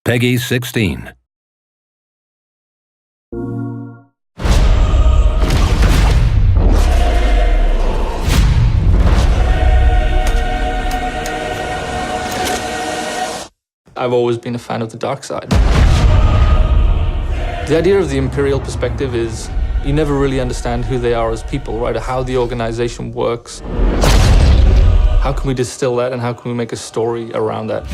Peggy 16. I've always been a fan of the dark side. The idea of the Imperial perspective is you never really understand who they are as people, right? Or how the organization works. How can we distill that and how can we make a story around that?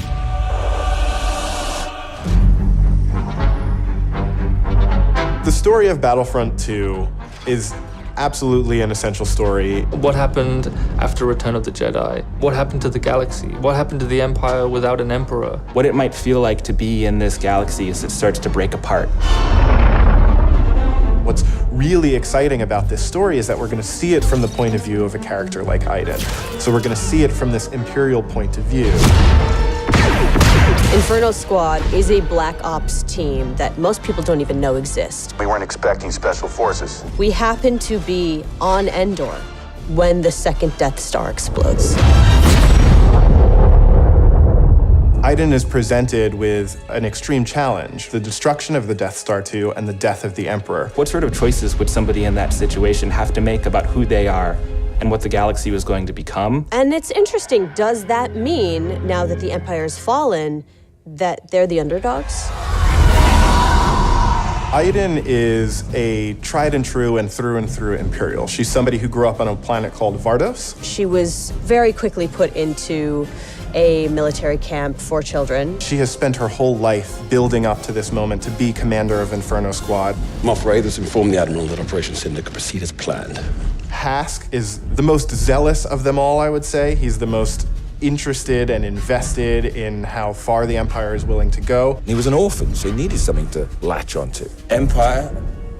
The story of Battlefront 2 is absolutely an essential story. What happened after Return of the Jedi? What happened to the galaxy? What happened to the Empire without an emperor? What it might feel like to be in this galaxy as it starts to break apart. What's really exciting about this story is that we're going to see it from the point of view of a character like Iden. So we're going to see it from this Imperial point of view. Inferno Squad is a black ops team that most people don't even know exists. We weren't expecting special forces. We happen to be on Endor when the second Death Star explodes. Iden is presented with an extreme challenge, the destruction of the Death Star 2 and the death of the Emperor. What sort of choices would somebody in that situation have to make about who they are and what the galaxy was going to become? And it's interesting, does that mean, now that the Empire's fallen, that they're the underdogs? Iden is a tried and true Imperial. She's somebody who grew up on a planet called Vardos. She was very quickly put into a military camp for children. She has spent her whole life building up to this moment to be commander of Inferno Squad. Moff Raiders informed the Admiral that Operation Cinder could proceed as planned. Hask is the most zealous of them all, I would say. He's the most interested and invested in how far the Empire is willing to go. He was an orphan, so he needed something to latch onto. Empire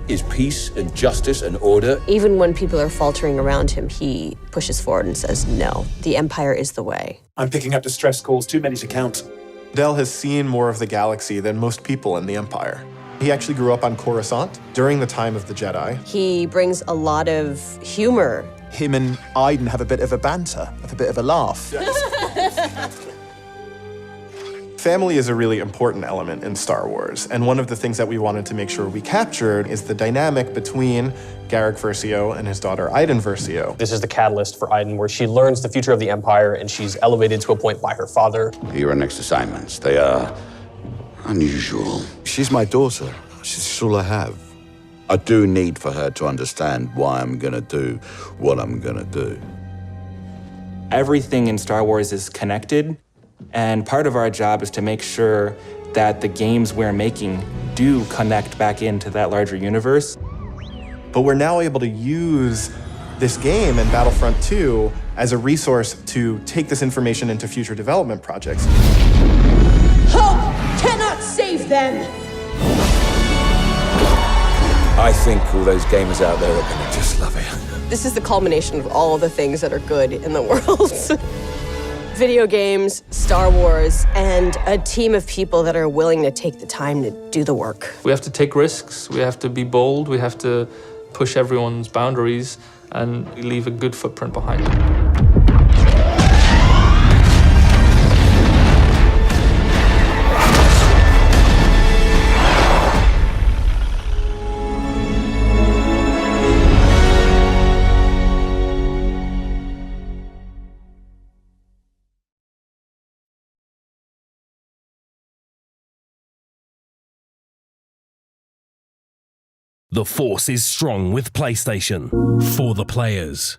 is peace and justice and order. Even when people are faltering around him, he pushes forward and says, no, the Empire is the way. I'm picking up distress calls, too many to count. Del has seen more of the galaxy than most people in the Empire. He actually grew up on Coruscant during the time of the Jedi. He brings a lot of humor. Him and Iden have a bit of a banter, have a bit of a laugh. Family is a really important element in Star Wars, and one of the things that we wanted to make sure we captured is the dynamic between Garrick Versio and his daughter Iden Versio. This is the catalyst for Iden, where she learns the future of the Empire, and she's elevated to a point by her father. Your next assignments, they are unusual. She's my daughter. She's all I have. I do need for her to understand why I'm gonna do what I'm gonna do. Everything in Star Wars is connected, and part of our job is to make sure that the games we're making do connect back into that larger universe. But we're now able to use this game and Battlefront 2 as a resource to take this information into future development projects. Hope cannot save them! I think all those gamers out there are gonna just love it. This is the culmination of all the things that are good in the world. Video games, Star Wars, and a team of people that are willing to take the time to do the work. We have to take risks, we have to be bold, we have to push everyone's boundaries and leave a good footprint behind. The Force is strong with PlayStation. For the players.